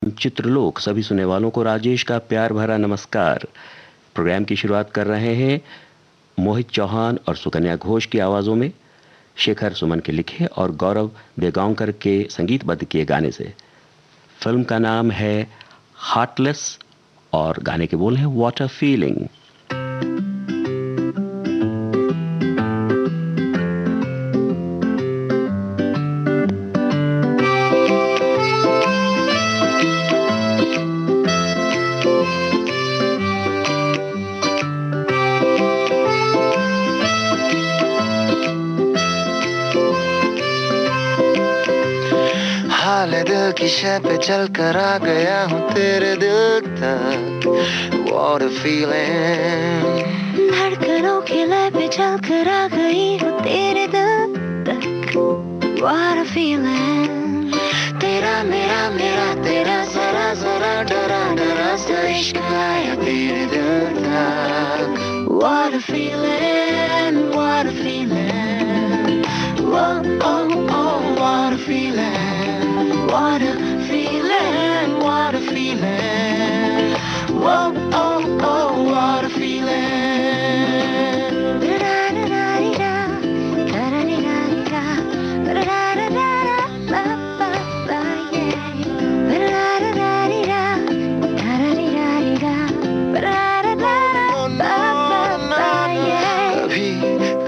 चित्रलोक सभी सुनने वालों को राजेश का प्यार भरा नमस्कार। प्रोग्राम की शुरुआत कर रहे हैं मोहित चौहान और सुकन्या घोष की आवाजों में, शेखर सुमन के लिखे और गौरव देगांवकर के संगीतबद्ध किए गाने से। फिल्म का नाम है हार्टलेस और गाने के बोल हैं व्हाट अ फीलिंग। दिल की शय पे चल कर आ गया हूँ तेरे दिल तक। What a feeling। धड़कनों के लय पे चल कर आ गई हूँ तेरे दिल तक। What a feeling। तेरा मेरा मेरा तेरा जरा जरा डरा डरा सा इश्क आया तेरे दिल तक। What a feeling, what a feeling। Oh oh oh what a feeling। What a feeling, what a feeling। Oh oh oh what a feeling।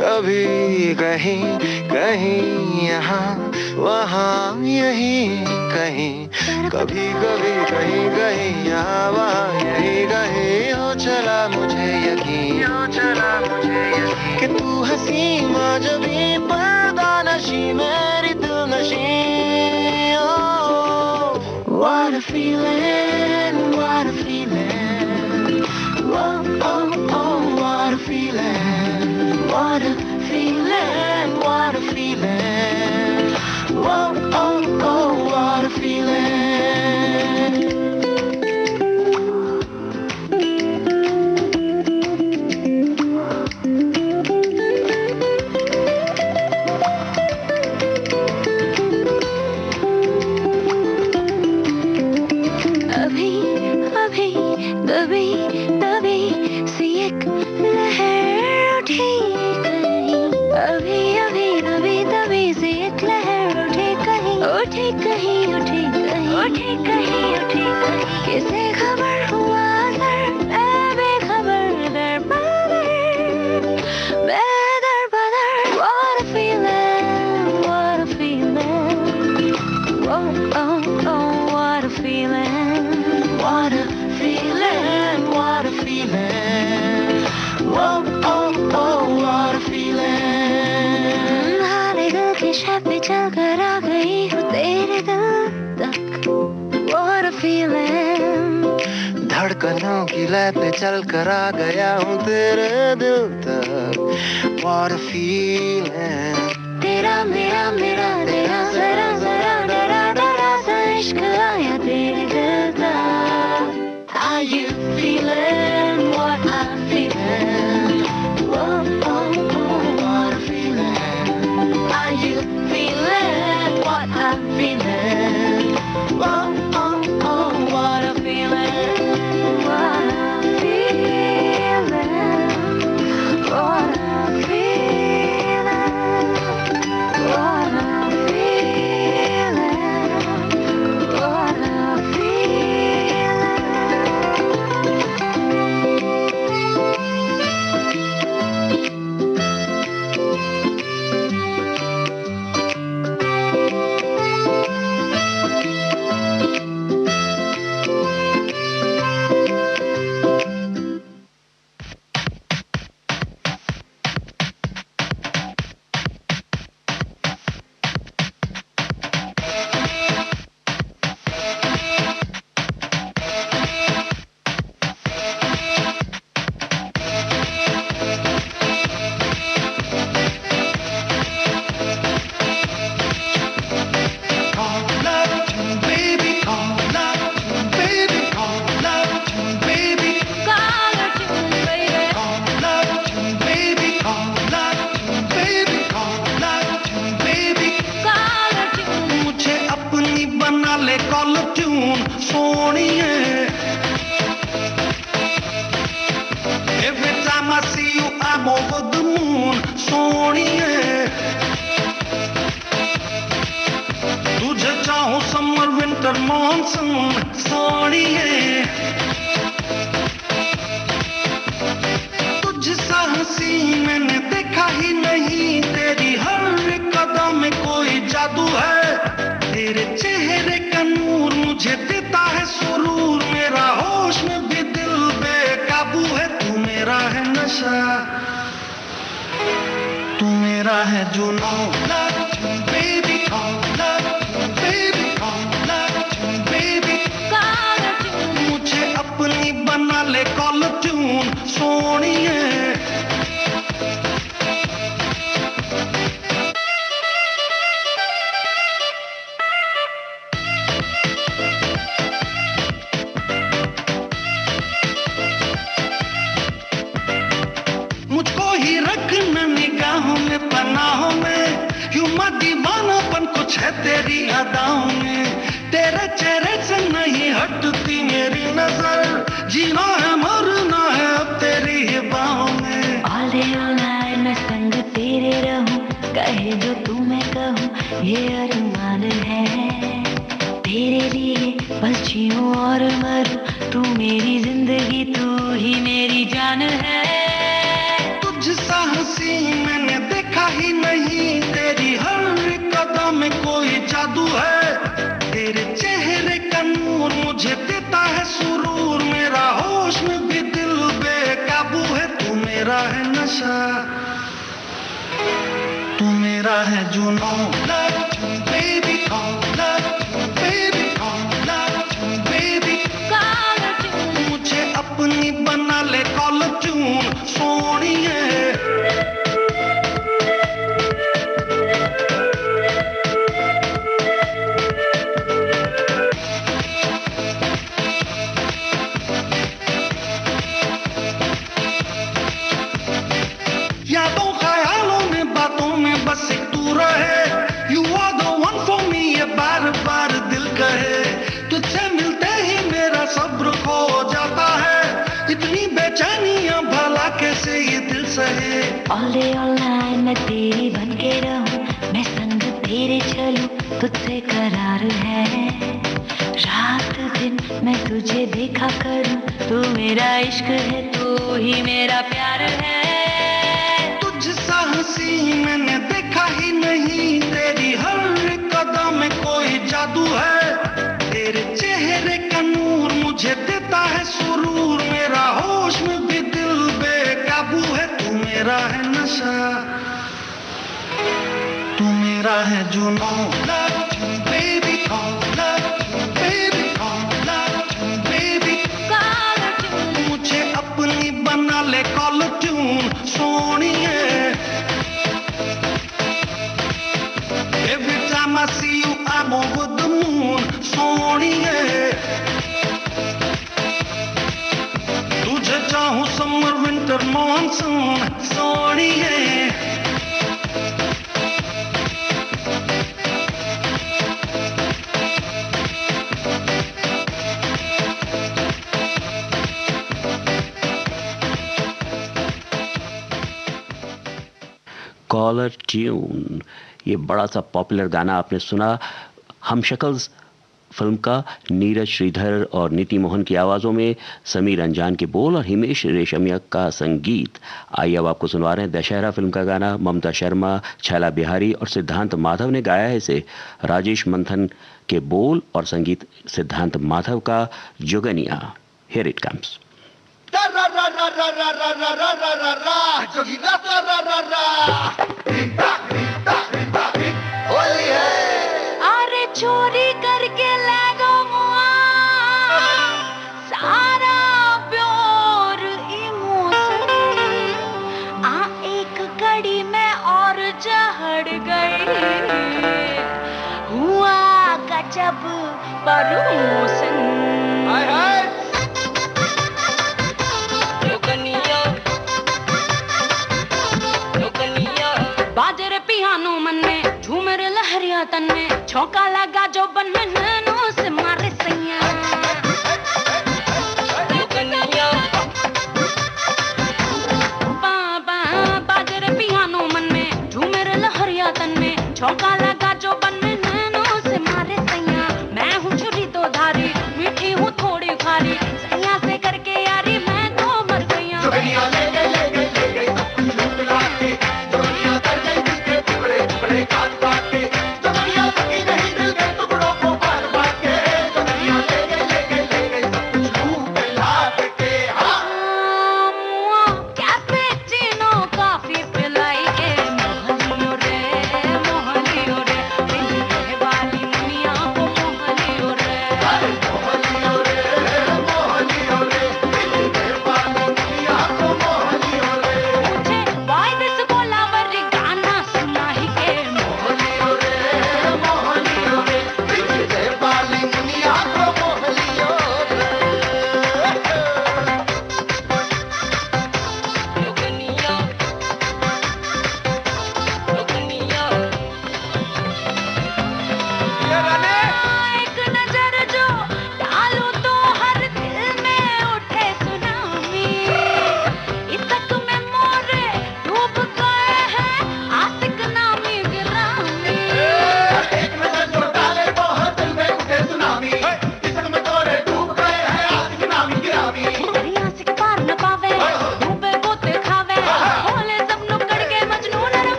कभी कहीं कहीं यहाँ वहाँ यहीं कहीं, कभी कभी कहीं कहीं यहाँ वहाँ यहीं कहीं। हो चला मुझे यकीन, हो चला मुझे यकीन कि तू हंसी मौजूदी पर्दा नशी मेरी दिल नशी। What a feeling, what a feeling। Oh oh oh what a feeling। What a feeling, what a feeling। Oh oh oh what a feeling। अभी अभी दबी दबी सी एक लहर उठी कहीं। अभी अभी दबी दबी सी एक लहर उठी कहीं, उठी कहीं, उठी कहीं, उठी कहीं, उठी कहीं। किसे खबर हुआ दर मैं बेखबर दर बदर, मैं दर बदर। What a feeling, what a feeling। Oh oh oh what a feeling। What a feeling, what a feeling। Oh oh oh what a feeling। हारे दिल की शय पे चल कर आ गई हूँ तेरे दिल तक। What a feeling। धड़कनों की लय पे चल कर आ गया हूँ तेरे दिल तक। What a feeling। तेरा मेरा मेरा तेरा जरा जरा डरा डरा सा इश्क आया तेरे दिल तक। How you feeling? What I'm feeling। Oh oh oh what a feeling। How you feeling? What I'm feeling। Oh oh oh what a feeling। What I'm feeling, what I'm feeling, what I'm feeling, what I'm सोनिए. Every time I see you, I'm over the moon, सोनिए. तुझे चाहूं summer winter monsoon, सोनिए. तुझसा हंसी मैंने देखा ही नहीं, तेरी हर एक कदम में कोई जादू है. तेरे चेहरे का नूर मुझे देता है सुरूर, मेरा होश में भी दिल बेकाबू है. तू मेरा है नशा, तू मेरा है जुनून. Love you baby, oh love you baby, oh love you baby. मुझे अपनी बना ले कॉल ट्यून, सोनिए. मुझको ही रखना निगाहों में पनाहों में, यूं मत दीवानापन कुछ है तेरी अदाओं में. तेरे चेहरे से नहीं हटती मेरी नजर, जीना है मरना है अब तेरी ही बाहों में. All day all night मैं संग तेरे रहूं, कहे जो तू मैं कहूं ये अरमान है. तेरे लिए बस जीऊं और मरूं, तू मेरी जिंदगी तू ही मेरी जान है. तुझसा हंसी मैंने देखा ही नहीं, तेरी हर एक कदम में कोई जादू है. तेरे चेहरे का नूर मुझे देता है सुरूर, मेरा होश में भी दिल बेकाबू है. तू मेरा है नशा, तू मेरा है जुनून. Love you baby, oh love you baby, oh love you baby. मुझे अपनी बना ले कॉल ट्यून, सोनिए. यादों ख्यालों में बातों में बस एक तू रहे. You are the one for me, ये बार बार दिल कहे. तुझसे मिलते ही मेरा सब्र खो जाता है, इतनी बेचैनियां भला कैसे ये दिल सहे. All day all night मैं तेरी बन के रहूं, मैं संग तेरे चलूं, तुझसे करार है. रात दिन मैं तुझे देखा करूं, तू मेरा इश्क है तू ही मेरा प्यार है. तुझसा हंसी मैंने देखा ही नहीं, तेरी हर एक कदम में कोई जादू है. तेरे चेहरे का नूर मुझे देता है सुरूर, मेरा होश में भी दिल बेकाबू है. तू मेरा है नशा, तू मेरा है जुनून. Love you baby, oh love you baby, oh love you baby. मुझे अपनी बना ले कॉल ट्यून, सोनिए. Every time I see you, I'm over the moon, सोनिए. तुझे चाहूं समर विंटर मॉनसून, सोनिए. कॉलर ट्यून, ये बड़ा सा पॉपुलर गाना आपने सुना. हम शक्ल्स फिल्म का नीरज श्रीधर और नीति मोहन की आवाज़ों में समीर अंजान के बोल और हिमेश रेशमिया का संगीत. आइए अब आपको सुनवा रहे हैं दशहरा फिल्म का गाना. ममता शर्मा, छैला बिहारी और सिद्धांत माधव ने गाया है इसे. राजेश मंथन के बोल और संगीत सिद्धांत माधव का. जुगनिया. Here it comes. अरे चोरी करके ले गो मुआ सारा प्योर इमोशन, आ एक घड़ी में और जहड़ गई, हुआ गजब प्रमोशन. बाजरे पियानो मन में झूमर लहरिया तन में, छौका लगा जो बन में नैनो से मारे सैया.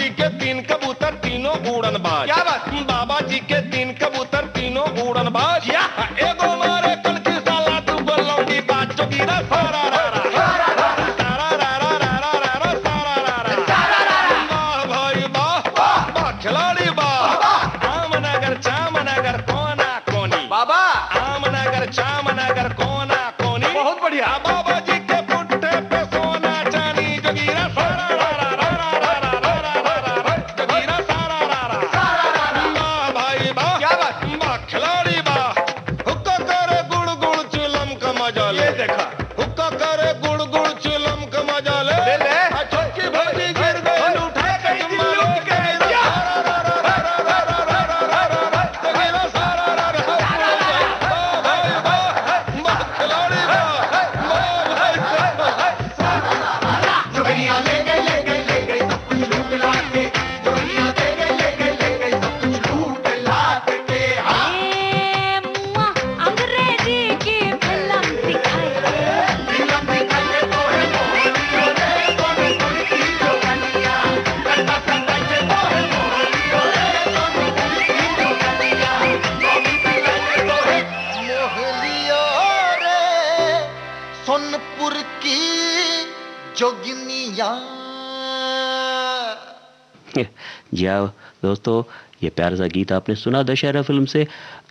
जी के 3 कबूतर तीनों उड़न बाज। क्या बात? बाबा जी के 3 कबूतर तीनों उड़न बाज। एगो मारे कनकी साला तू बोलौंडी बाज जोगीरा सारा रा रा सारा रा रा सारा रा रा। वाह भाई वाह वाह खिलाड़ी वाह। आमनगर चामनगर कोना कोनी बाबा आमनगर चामनगर कोना कोनी। बहुत बढ़िया। बाबा जी के पुट्ठे पे सोना चांदी जोगीरा सारा रा रा रा रा रा रा रा रा जोगीरा सारा रा रा। वाह भाई वाह क्या बात? वाह खिलाड़ी वाह। हुक्का करे गुड़ गुड़ चिलम का मजा ले। ये देखा। हुक्का करे गुड़ गुड़ चिलम का मजा ले। ले ले। छक्की भाजी गिर गई उठा के जुम्मा ले। जोगीरा सारा रा रा रा रा रा रा रा रा जोगीरा सारा रा रा। वाह भाई वाह वाह खिलाड़ी वाह वाह भाई जोगिनिया ले गई सब कुछ लूट लाके। जोगिनिया ले गई सब कुछ लूट लाके। ए मुआ अंग्रेजी की फिल्म दिखाई फिल्म दिखाइए तो है मोहलियो रे सोनी की जो कन्या। कन्या संगाइए तो है मोहलियो रे सोनी की जो कन्या। सोनी संगाइए तो है मोहलियो रे सोनपुर की जोगिनिया। जी हाँ दोस्तों, ये प्यारा सा गीत आपने सुना दशहरा फिल्म से।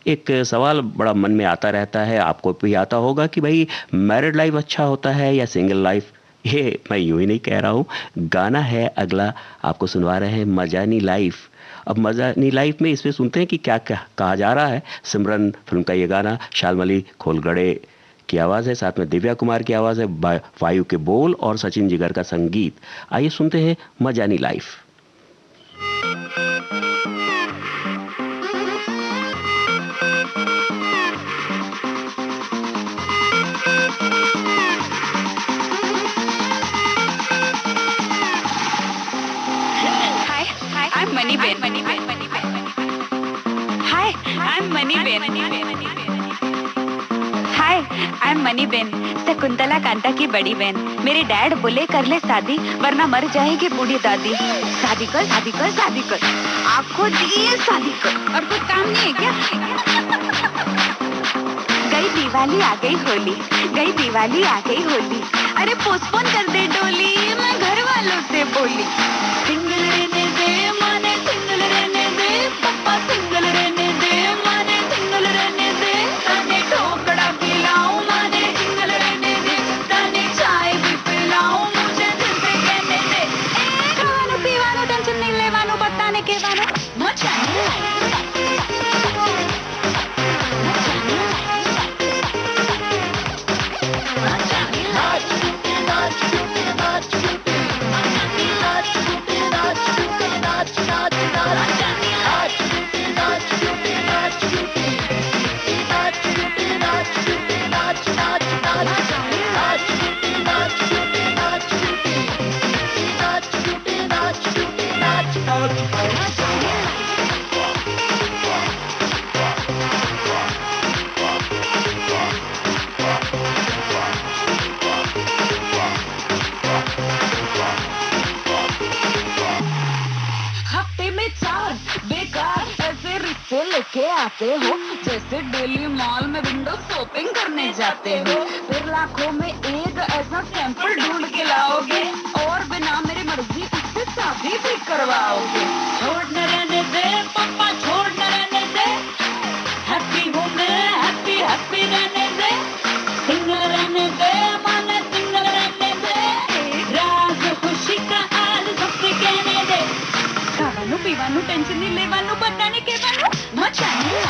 एक सवाल बड़ा मन में आता रहता है, आपको भी आता होगा कि भाई मैरिड लाइफ अच्छा होता है या सिंगल लाइफ। ये मैं यूं ही नहीं कह रहा हूँ, गाना है अगला आपको सुनवा रहे हैं मजानी लाइफ। अब मजानी लाइफ में इसमें सुनते हैं कि क्या क्या कहा जा रहा है। सिमरन फिल्म का ये गाना, शालमली खोलगड़े की आवाज़ है, साथ में दिव्या कुमार की आवाज़ है, वायु के बोल और सचिन जिगर का संगीत। आइए सुनते हैं मजानी life. Hi, I'm Money Ben. Hi, I'm Money Ben. Hi, I'm Money Ben. Shakuntala Kanta की बड़ी बहन। मेरे डैड बोले कर ले शादी वरना मर जाएगी बूढ़ी दादी। शादी कर शादी कर शादी कर, आपको दिए शादी कर, और कुछ काम नहीं है क्या? गई दिवाली आ गई होली, गई दिवाली आ गई होली। अरे पोस्टपोन कर दे डोली, मैं घर वालों से बोली। सिंगल रहने दे माने सिंगल रहने दे, पापा सिंगल रहने दे माने सिंगल रहने दे। ताने ढोकड़ा खिलाऊं माने सिंगल रहने दे, ताने चाय भी पिलाऊं मुझे दिल से कहने दे। खानो पीवानो टेंशन नहीं लेवानो बताने के वानो मचाने हफ्ते में 4 बेकार ऐसे रिश्ते लेके आते हो जैसे डेली मॉल में विंडो शॉपिंग करने जाते हो। फिर लाखों में एक ऐसा सैंपल ढूंढ के लाओगे और बिना मेरी मर्जी उससे शादी भी करवाओगे। छोड़ न रहने दे पापा, छोड़ न रहने दे, हैप्पी हूँ मैं, हैप्पी हैप्पी रहने दे। सिंगल रहने दे माने सिंगल रहने दे, राज खुशी का आज सबसे कहने दे। खावानू पीवानू टेंशन नहीं लेवानू बताने के वानू मचाने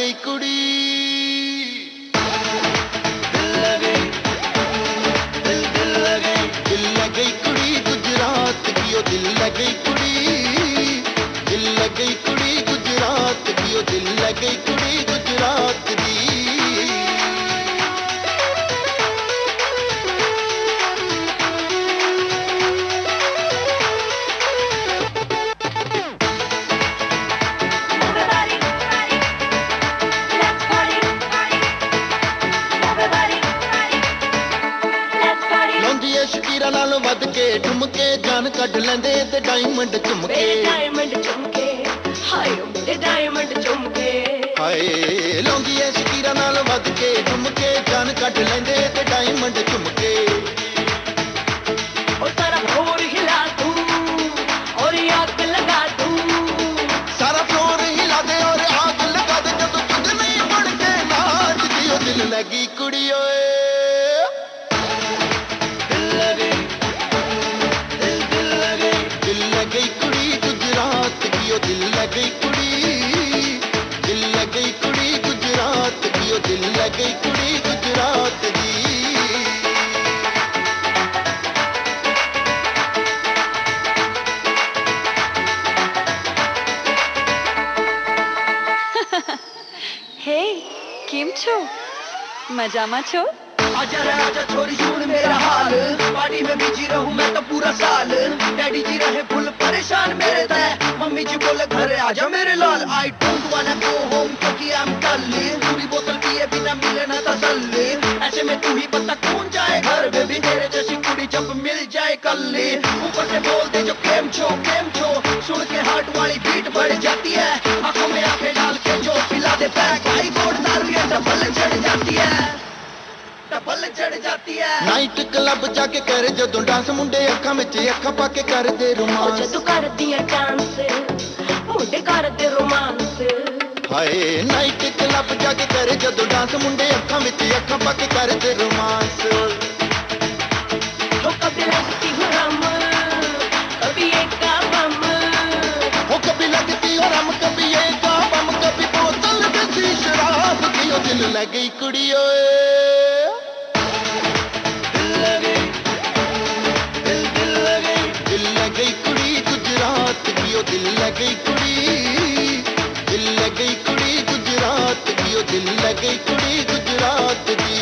गई कुड़ी दिल लगी दिल लगी कुड़ी गुजरात की ओ दिल लगी कुड़ी गुजरात की ओ दिल लगी कुड़ी गुजरात दी शकीरा नालों वध के ठुमके जान कढ लेंदे ते डायमंड चुमके हाय लौंदी ऐ शकीरा नालों वध के ठुमके जान कढ लेंदे ते डायमंड चुमके ओ सारा फ्लोर हिला दूं और आग लगा दूं सारा फ्लोर हिला दे और आग लगा दे जब तुझ नहीं बन के नाच दियो दिल लगी कुड़ी ओए दिल लगी कुड़ी गुजरात की ओ दिल लगी कुड़ी गुजरात दी हे केम छो मजामा छो आजा रे आजा छोरी सुन मेरा हाल पार्टी में बिजी रहूं मैं तो पूरा साल डैडी जी रहे फुल परेशान मेरे तय मम्मी जी बोले घर आजा मेरे लाल आई डोंट वांना गो होम क्योंकि आई एम कल्ली पूरी बोतल पिए बिना मिले ना तसल्ली ऐसे में तू ही पता कौन जाए घर बेबी तेरे जैसी कुड़ी जब मिल जाए कल्ली ऊपर से बोल दे जो केम छो सुन के हार्ट वाली बीट बढ़ जाती है आंखों में आंखें डाल के जो पिला दे पैक आई कोड दारू ये डबल चढ़ जाती है नाइट क्लब जाके करे जदों डांस मुंडे अखां विच अखां पा के करदे रोमांस जदों करदी है डांस मुंडे करदे रोमांस हाय नाइट क्लब जाके करे जदों डांस मुंडे अखां विच अखां पा के करदे रोमांस हो कभी लगती हूँ रम कभी एक का बम हो कभी लगती हो रम कभी एक का बम कभी बोतल देसी शराब की ओ दिल लगी कुड़ी ओए दिल लगी कुड़ी गुजरात की ओ दिल लगी कुड़ी गुजरात दी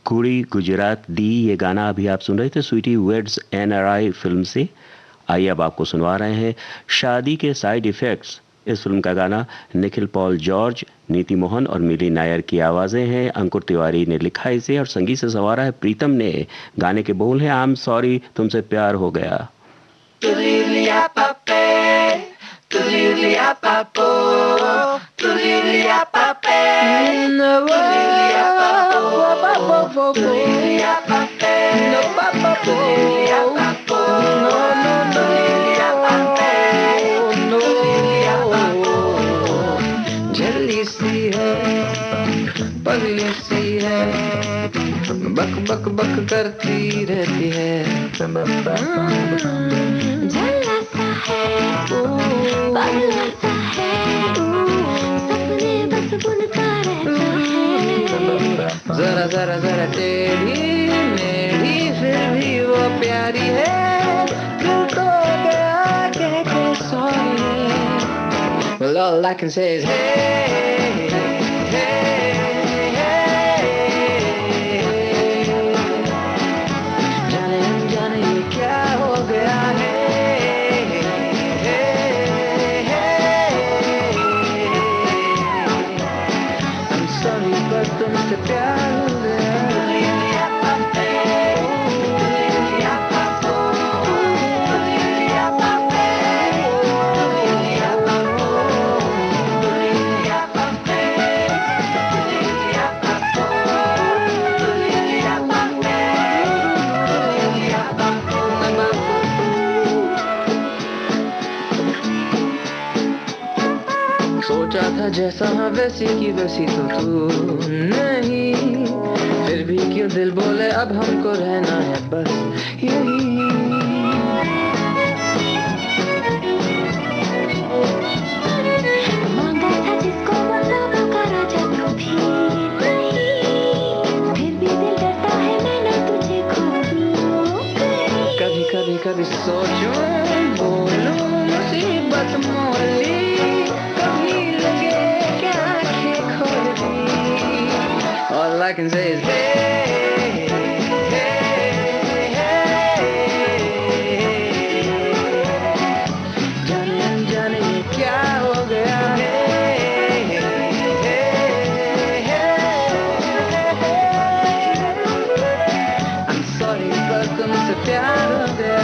कुड़ी गुजरात दी ये गाना अभी आप सुन रहे थे स्वीटी वेड्स NRI फिल्म से। आइए अब आपको सुनवा रहे हैं शादी के साइड इफेक्ट्स। इस फिल्म का गाना निखिल पॉल जॉर्ज, नीति मोहन और मिली नायर की आवाज़ें हैं। अंकुर तिवारी ने लिखा इसे और संगीत से संवारा है प्रीतम ने। गाने के बोल हैं आई एम सॉरी तुमसे प्यार हो गया। जल्दी सी है पगली सी है बक बक बक करती रहती है झल्ला सा है पागल सा है सपने बस बुनता रहता है जरा जरा जरा टेढ़ी मेढ़ी फिर भी वो प्यारी है दिल तो गया कह के सॉरी है Well all I can say is hey जाने ये क्या हो गया है I'm sorry पर तुमसे प्यार हो गया सोचा था जैसा हाँ वैसी की वैसी तो तू नहीं, फिर भी क्यों दिल बोले अब हमको रहना है बस यही। मांगा था जिसको मांगा पुकारा जब कभी नहीं, फिर भी दिल डरता है मैंने तुझे खो दूं कभी कभी कभी सोचूं बोलूं मुसीबत मोली, कभी लगे क्या आंखें खोल दी। All I can say is hey, hey, hey, जाने जाने ये क्या हो गया hey, hey, hey, I'm sorry पर तुमसे प्यार हो गया।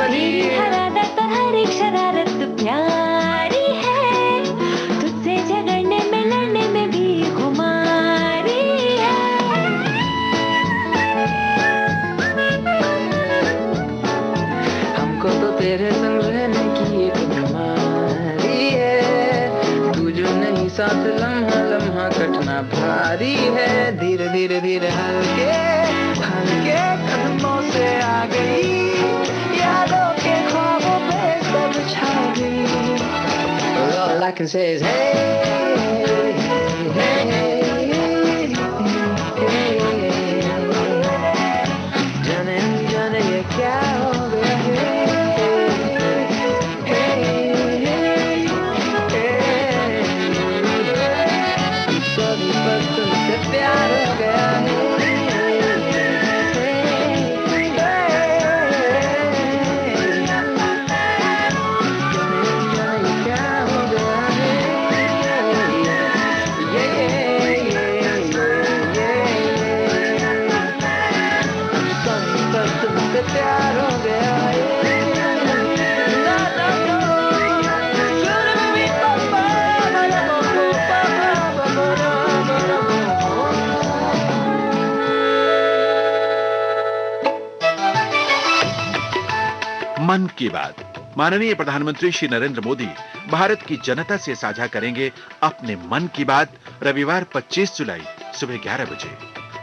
तेरी हर आदत और हर एक शरारत प्यारी है, तुझसे झगड़ने में लड़ने में भी खुमारी है। हमको तो तेरे संग रहने की एक बीमारी है, तू जो नहीं साथ लम्हा लम्हा कटना भारी है। धीरे धीरे धीरे हल्के हल्के कदमों से आ गई, यादों के ख्वाबों पे सब छा गई। All I can say is hey, hey, hey, जाने जाने ये क्या हो गया सभी पर तुमसे प्यार हो गया प्यार हो गया मन की बात। माननीय प्रधानमंत्री श्री नरेंद्र मोदी भारत की जनता से साझा करेंगे अपने मन की बात रविवार 25 जुलाई सुबह 11 बजे।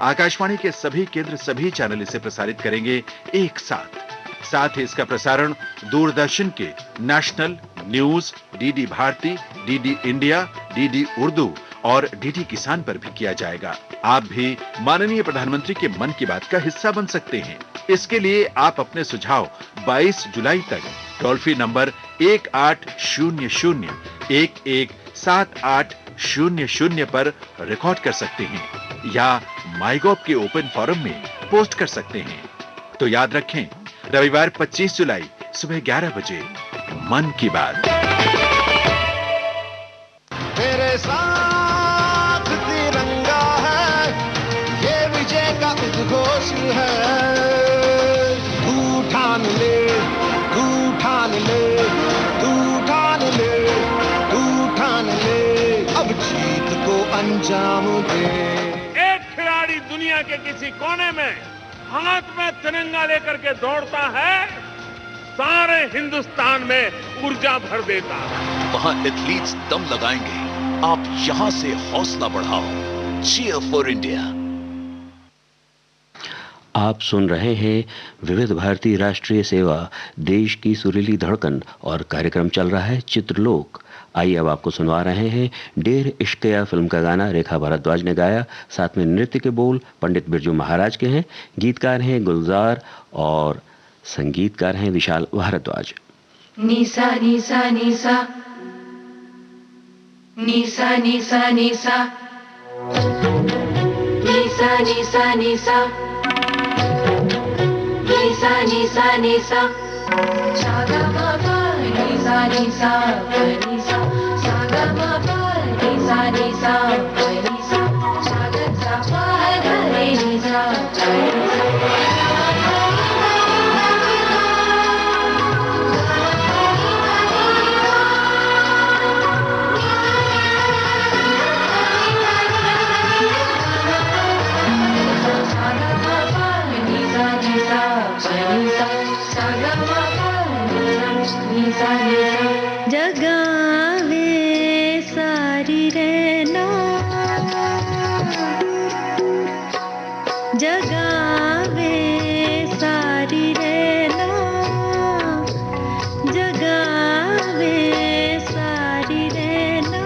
आकाशवाणी के सभी केंद्र सभी चैनल इसे प्रसारित करेंगे एक साथ ही इसका प्रसारण दूरदर्शन के national news, DD Bharati, DD India, DD Urdu और डीडी किसान पर भी किया जाएगा। आप भी माननीय प्रधानमंत्री के मन की बात का हिस्सा बन सकते हैं। इसके लिए आप अपने सुझाव 22 जुलाई तक टोल फ्री नंबर 1800-117800 पर रिकॉर्ड कर सकते हैं या माईगॉव के ओपन फोरम में पोस्ट कर सकते हैं। तो याद रखें, रविवार 25 जुलाई सुबह 11 बजे मन की बात। तेरे साथ तिरंगा है, ये विजय का उद्घोष है। तू ठान ले, तू ठान ले, तू ठान ले, तू ठान ले, अब जीत को अंजाम दे। एक खिलाड़ी दुनिया के किसी कोने में हाथ में तिरंगा लेकर के दौड़ता है, सारे हिंदुस्तान में ऊर्जा भर देता है। वहां एथलीट्स दम लगाएंगे, आप यहां से हौसला बढ़ाओ। Cheer for India. आप सुन रहे हैं विविध भारती राष्ट्रीय सेवा, देश की सुरीली धड़कन, और कार्यक्रम चल रहा है चित्रलोक। आइए अब आपको सुनवा रहे हैं डेर इश्किया फिल्म का गाना रेखा भारद्वाज ने गाया। साथ में नृत्य के बोल पंडित बिरजू महाराज के हैं। गीतकार हैं गुलजार और संगीतकार हैं विशाल भारद्वाज। निसा निसा निसा निसा निसा निसा निसा निसा निसा निसा निसा निसा सागा मा पा निसा निसा निसा सागा मा पा निसा निसा निसा सागा सा पा रे निसा जगावे सारी रहना जगावे सारी रहना जगावे सारी रहना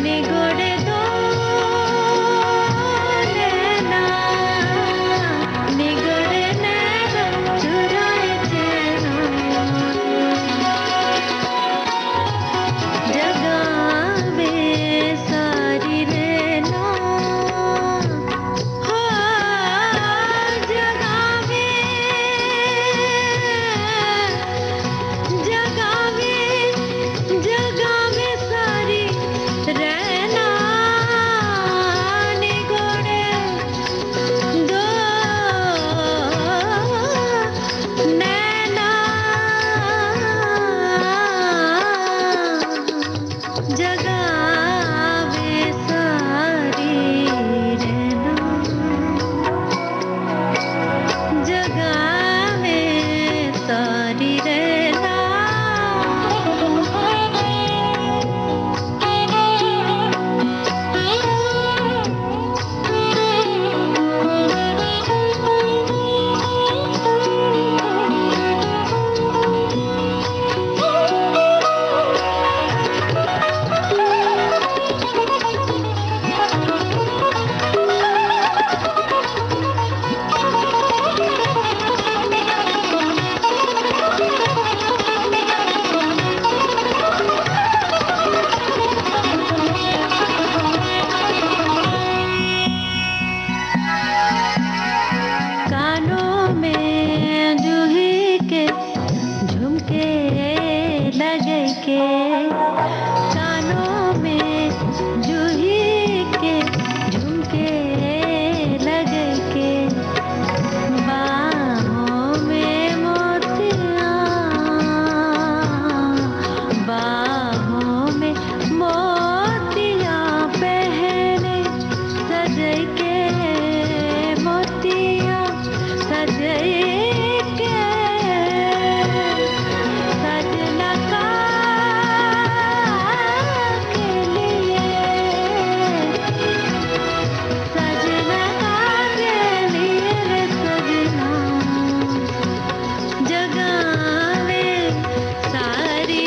निगोड़े दो नैना निगोड़े नैना चुराए चैना जगावे सारी रहना हो जगावे जगावे जगावे सारी रहना निगोड़े दो नैना जगावे सारी रहना जगावे सारी कानों में जूही के झुमके लगे के कानों में जूही के झुमके लगे के बाहों में मोतियां बाहों में मोतियां पहने सजे के मोतियां सजे के सजना का के लिए सजना का के लिए रे सजना जगावे सारी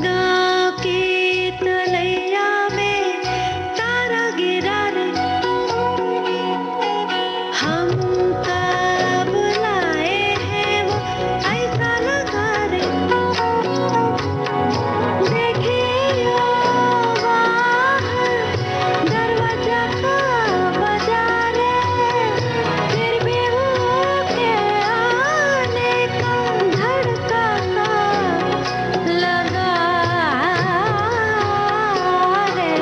गाँव की तलैया में तारा गिरा रे हम कब लाए हैं वो ऐसा लगा रे देखियो बाहर दरवाजा का बजा रे फिर भी होके आने का धड़का सा लगा रे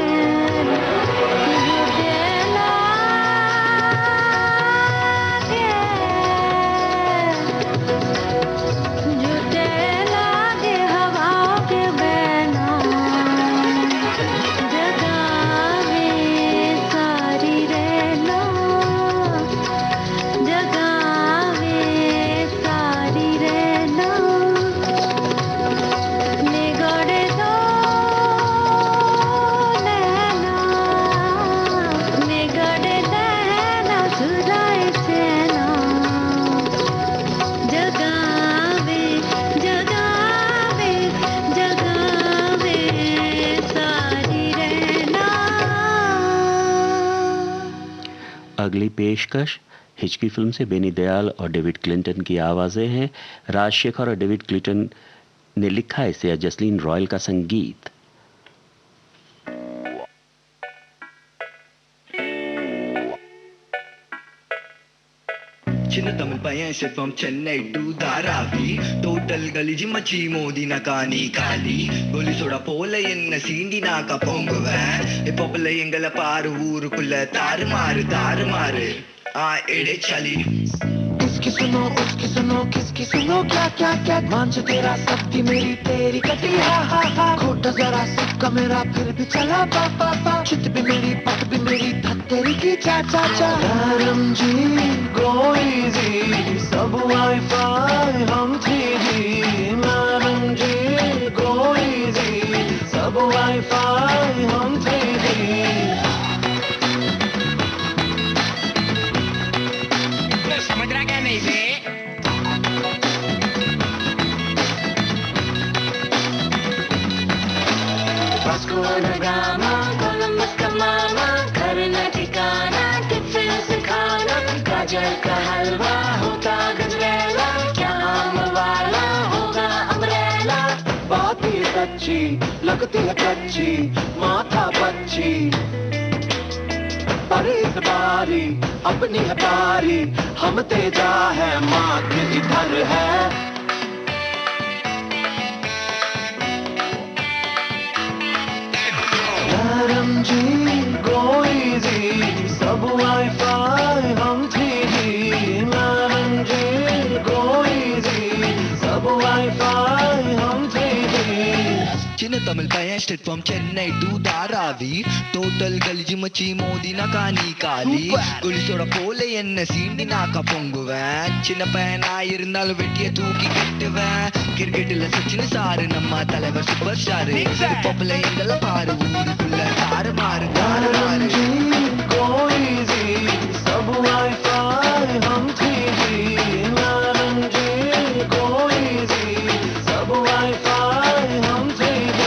झूठे लागे हवाओं के बहना जगावे सारी रहना जगावे सारी रहना निगोड़े दो नैना निगोड़े नैना चुराए चैना जगावे जगावे जगावे सारी रहना अगली पेशकश हिचकी फिल्म से बेनी दयाल और डेविड क्लिंटन की आवाजें हैं। राजशेखर और डेविड क्लिंटन ने लिखा इसे, जसलीन रॉयल का संगीत। చిన్న తమిళ పయనం from Chennai to Dharavi total గలీజి మச்சி மோதின காணி காலி கோலி சோடா போல என்ன சீண்டி நாக்க பொங்குவேன் இப்போல எங்கள பாரு ஊருக்குள்ள தாறுமாறு தாறுமாறு एड़े चली किसकी सुनो किसकी सुनो क्या क्या क्या मांझ तेरा सबकी मेरी तेरी कटी हा खोटा जरा सबका मेरा फिर भी चला पा चित भी मेरी पट भी मेरी धत तेरी की चा चा चा जी गो इजी सब वाईफाई हम 3G madam ji go easy सब वाईफाई हम 3G कोलंबस का मामा करना ठिकाना टिफिन से खाना गाजर का हलवा होता गजरेला क्या आम वाला होगा अमरेला बात ही सच्ची लगती है कच्ची माथा बच्ची पर इस बारी अपनी है बारी हम तेजा है माँ के इधर है जी गो इजी सब वाईफाई हम 3G madam ji go easy सब वाईफाई हम 3G சின்ன தமிழ் பையன் straight from Chennai to Dharavi total கலிஜி மச்சி மோதின காணி காலி குளிசோட போல என்ன சீண்டி நாக்க பொங்குவேன் சின்ன பையனா இருந்தாலும் வெட்டிய தூக்கி கட்டுவேன் கிரிக்கெட்ல சச்சின் சாரு நம்ம தலைவர் சூப்பர் ஸ்டார் பாப்புல எங்கள பாரு ஊருக்குள்ள தாறுமாறு தாறுமாறு गो इजी सब वाईफाई हम 3G madam ji go easy सब वाईफाई हम 3G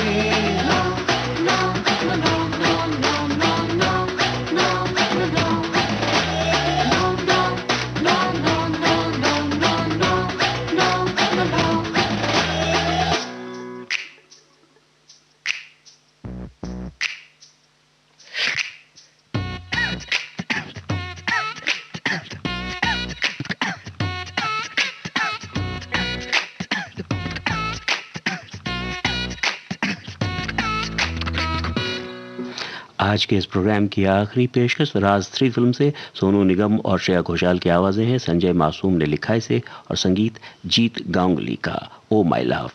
आज के इस प्रोग्राम की आखिरी पेशकश राज 3 फिल्म से सोनू निगम और श्रेया घोषाल की आवाजें हैं। संजय मासूम ने लिखा इसे और संगीत जीत गांगुली का, ओ माय लव।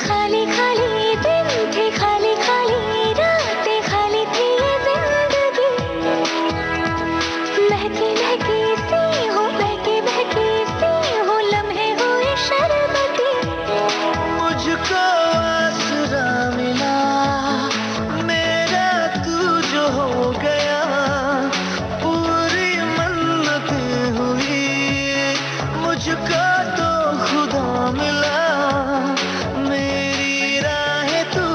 खाली खाली दिन थे, खाली खाली रातें, खाली थी ये जिंदगी। महकी महकी सी हो, बहकी बहकी सी हो, लम्हे हुए शर्बती। मुझको आसरा मिला, मेरा तू जो हो गया, पूरी मन्नत हुई। मुझको तो खुदा मिला, मेरी राहें तू,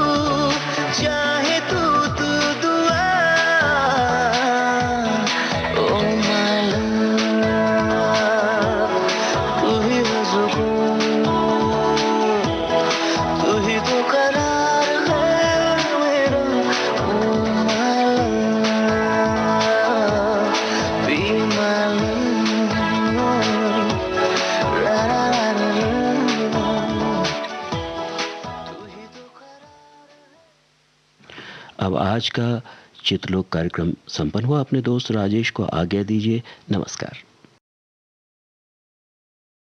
चाहे तू तू दुआ। ओ मालूम तू ही है सुकून, तू ही तो करार है मेरा। ओ मालूम बी मालूम, रा रा रा रा रा। अब आज का चित्रलोक कार्यक्रम संपन्न हुआ। अपने दोस्त राजेश को आज्ञा दीजिए। नमस्कार।